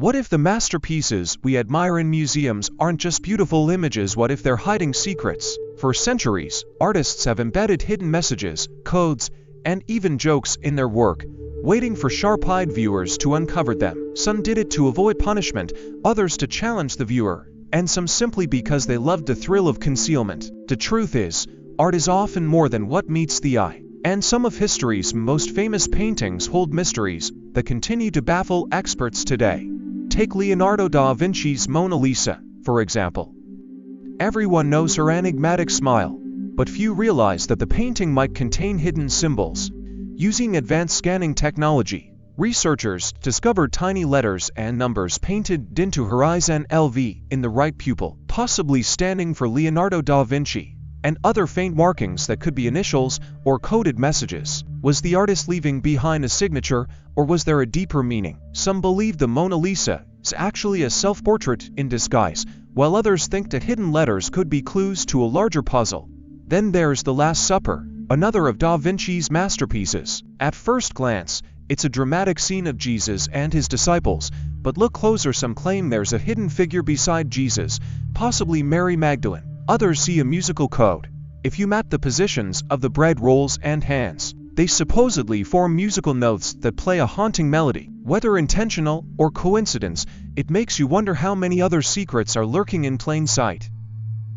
What if the masterpieces we admire in museums aren't just beautiful images? What if they're hiding secrets? For centuries, artists have embedded hidden messages, codes, and even jokes in their work, waiting for sharp-eyed viewers to uncover them. Some did it to avoid punishment, others to challenge the viewer, and some simply because they loved the thrill of concealment. The truth is, art is often more than what meets the eye. And some of history's most famous paintings hold mysteries that continue to baffle experts today. Take Leonardo da Vinci's Mona Lisa, for example. Everyone knows her enigmatic smile, but few realize that the painting might contain hidden symbols. Using advanced scanning technology, researchers discovered tiny letters and numbers painted into her eyes and LV in the right pupil, possibly standing for Leonardo da Vinci, and other faint markings that could be initials or coded messages. Was the artist leaving behind a signature, or was there a deeper meaning? Some believe the Mona Lisa is actually a self-portrait in disguise, while others think that hidden letters could be clues to a larger puzzle. Then there's The Last Supper, another of Da Vinci's masterpieces. At first glance, it's a dramatic scene of Jesus and his disciples, but look closer, some claim there's a hidden figure beside Jesus, possibly Mary Magdalene. Others see a musical code. If you map the positions of the bread rolls and hands, they supposedly form musical notes that play a haunting melody. Whether intentional or coincidence, it makes you wonder how many other secrets are lurking in plain sight.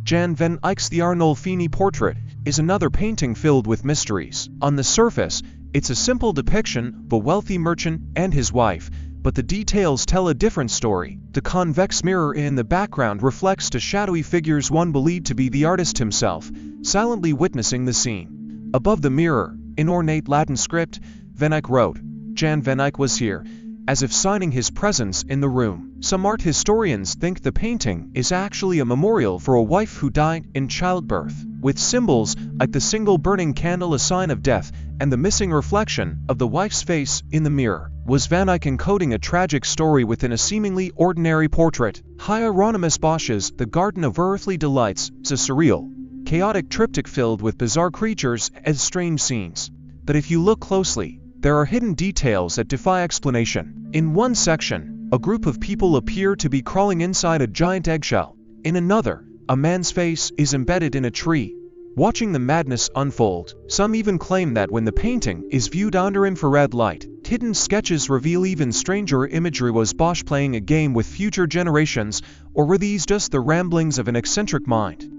Jan van Eyck's The Arnolfini Portrait is another painting filled with mysteries. On the surface, it's a simple depiction of a wealthy merchant and his wife, but the details tell a different story. The convex mirror in the background reflects two shadowy figures, one believed to be the artist himself, silently witnessing the scene. Above the mirror, in ornate Latin script, Van Eyck wrote, "Jan van Eyck was here," as if signing his presence in the room. Some art historians think the painting is actually a memorial for a wife who died in childbirth, with symbols like the single burning candle, a sign of death, and the missing reflection of the wife's face in the mirror. Was Van Eyck encoding a tragic story within a seemingly ordinary portrait? Hieronymus Bosch's The Garden of Earthly Delights is a surreal, chaotic triptych filled with bizarre creatures and strange scenes. But if you look closely, there are hidden details that defy explanation. In one section, a group of people appear to be crawling inside a giant eggshell. In another, a man's face is embedded in a tree, watching the madness unfold. Some even claim that when the painting is viewed under infrared light, hidden sketches reveal even stranger imagery. Was Bosch playing a game with future generations, or were these just the ramblings of an eccentric mind?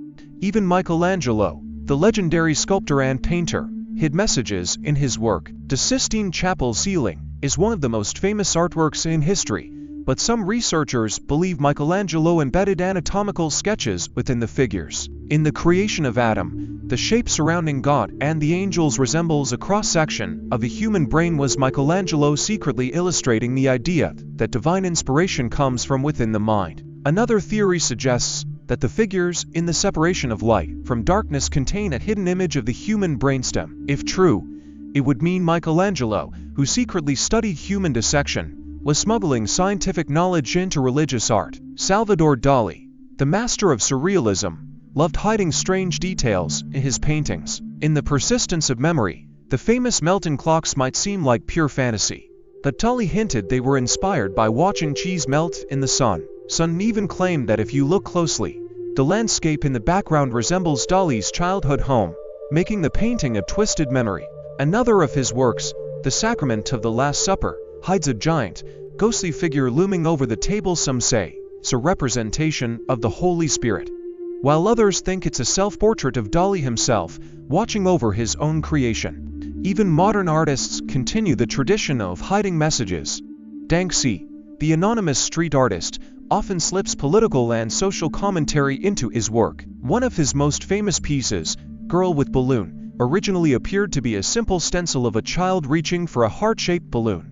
Even Michelangelo, the legendary sculptor and painter, hid messages in his work. The Sistine Chapel ceiling is one of the most famous artworks in history, but some researchers believe Michelangelo embedded anatomical sketches within the figures. In The Creation of Adam, the shape surrounding God and the angels resembles a cross-section of a human brain. Was Michelangelo secretly illustrating the idea that divine inspiration comes from within the mind? Another theory suggests that the figures in The Separation of Light from Darkness contain a hidden image of the human brainstem. If true, it would mean Michelangelo, who secretly studied human dissection, was smuggling scientific knowledge into religious art. Salvador Dali, the master of surrealism, loved hiding strange details in his paintings. In The Persistence of Memory, the famous melting clocks might seem like pure fantasy, but Dali hinted they were inspired by watching cheese melt in the sun. Some even claimed that if you look closely, the landscape in the background resembles Dali's childhood home, making the painting a twisted memory. Another of his works, The Sacrament of the Last Supper, hides a giant, ghostly figure looming over the table. Some say it's a representation of the Holy Spirit, while others think it's a self-portrait of Dali himself, watching over his own creation. Even modern artists continue the tradition of hiding messages. Banksy, the anonymous street artist, often slips political and social commentary into his work. One of his most famous pieces, Girl with Balloon, originally appeared to be a simple stencil of a child reaching for a heart-shaped balloon.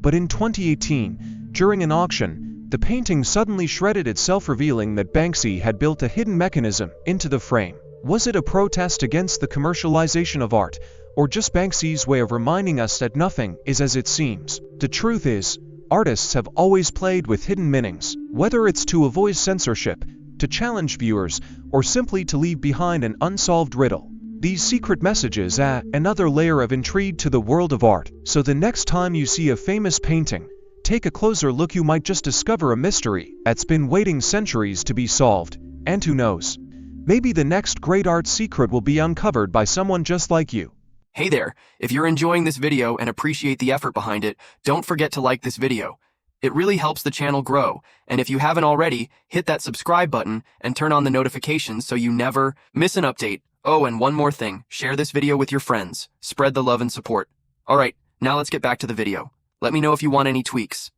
But in 2018, during an auction, the painting suddenly shredded itself, revealing that Banksy had built a hidden mechanism into the frame. Was it a protest against the commercialization of art, or just Banksy's way of reminding us that nothing is as it seems? The truth is, artists have always played with hidden meanings, whether it's to avoid censorship, to challenge viewers, or simply to leave behind an unsolved riddle. These secret messages add another layer of intrigue to the world of art. So the next time you see a famous painting, Take a closer look, you might just discover a mystery that's been waiting centuries to be solved. And who knows? Maybe the next great art secret will be uncovered by someone just like you. Hey there, if you're enjoying this video and appreciate the effort behind it, don't forget to like this video. It really helps the channel grow, and if you haven't already, hit that subscribe button and turn on the notifications so you never miss an update. Oh, and one more thing, share this video with your friends. Spread the love and support. Alright, now let's get back to the video. Let me know if you want any tweaks.